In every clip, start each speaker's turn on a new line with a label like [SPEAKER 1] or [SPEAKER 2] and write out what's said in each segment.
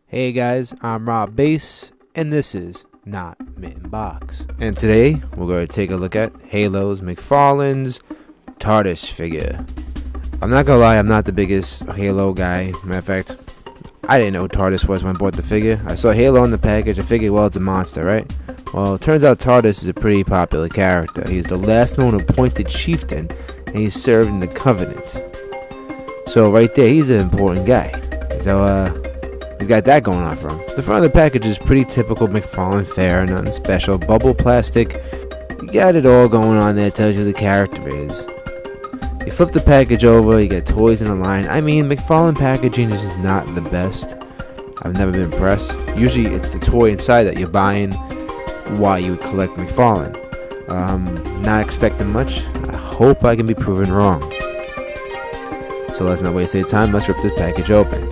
[SPEAKER 1] Hey guys, I'm Rob Bass, and this is Not Mitten Box. And today, we're going to take a look at Halo's McFarlane's Tartus figure. I'm not gonna lie, I'm not the biggest Halo guy. Matter of fact, I didn't know who Tartus was when I bought the figure. I saw Halo on the package, I figured, well, it's a monster, right? Well, it turns out Tartus is a pretty popular character. He's the last known appointed chieftain, and he's served in the Covenant. So right there, he's an important guy. So, he's got that going on for him. The front of the package is pretty typical McFarlane fare, nothing special. Bubble plastic, you got it all going on there, tells you who the character is. You flip the package over, you get toys in a line. I mean, McFarlane packaging is just not the best. I've never been impressed. Usually it's the toy inside that you're buying while you collect McFarlane. Not expecting much. I hope I can be proven wrong. So let's not waste any time, let's rip this package open.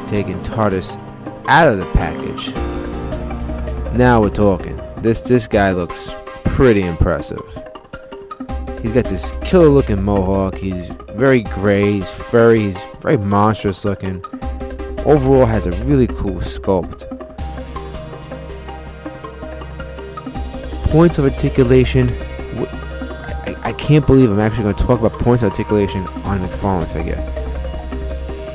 [SPEAKER 1] Taking Tartus out of the package. Now we're talking. This guy looks pretty impressive. He's got this killer looking mohawk. He's very gray, he's furry, he's very monstrous looking. Overall has a really cool sculpt. Points of articulation. I can't believe I'm actually going to talk about points of articulation on a McFarlane figure.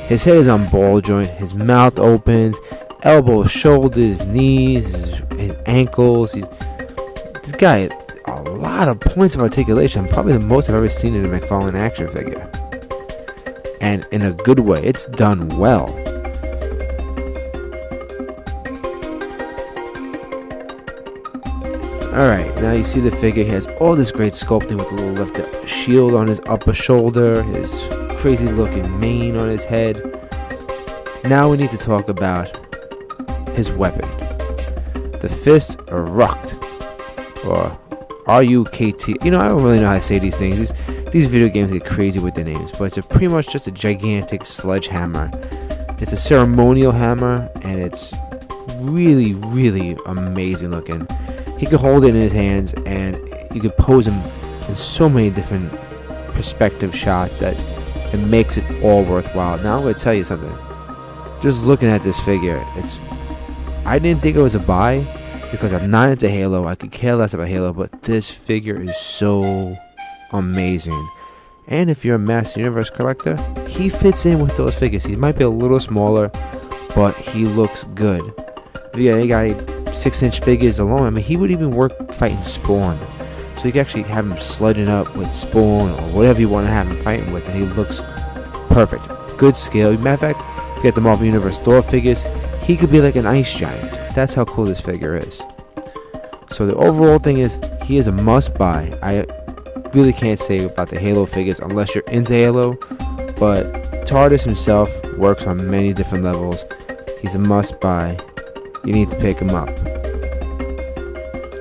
[SPEAKER 1] His head is on ball joint, his mouth opens, elbows, shoulders, knees, his ankles. This guy, a lot of points of articulation, probably the most I've ever seen in a McFarlane action figure. And in a good way, it's done well. Alright, now you see the figure. He has all this great sculpting with a little lifted shield on his upper shoulder, his crazy looking mane on his head. Now we need to talk about his weapon. The fist Rukt, or R-U-K-T. You know, I don't really know how to say these things. These video games get crazy with the names, but it's pretty much just a gigantic sledgehammer. It's a ceremonial hammer, and it's really, really amazing looking. He could hold it in his hands, and you could pose him in so many different perspective shots that it makes it all worthwhile. Now I'm going to tell you something. Just looking at this figure, I didn't think it was a buy because I'm not into Halo. I could care less about Halo, but this figure is so amazing. And if you're a Master Universe collector, he fits in with those figures. He might be a little smaller, but he looks good. If you got 6-inch figures alone, I mean, he would even work fighting Spawn. So you can actually have him sledging up with Spawn or whatever you want to have him fighting with, and he looks perfect. Good scale. Matter of fact, you get the Marvel Universe Thor figures, he could be like an ice giant. That's how cool this figure is. So the overall thing is, he is a must-buy. I really can't say about the Halo figures unless you're into Halo, but Tartus himself works on many different levels. He's a must-buy. You need to pick him up.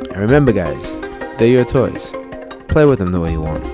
[SPEAKER 1] And remember, guys, they're your toys. Play with them the way you want.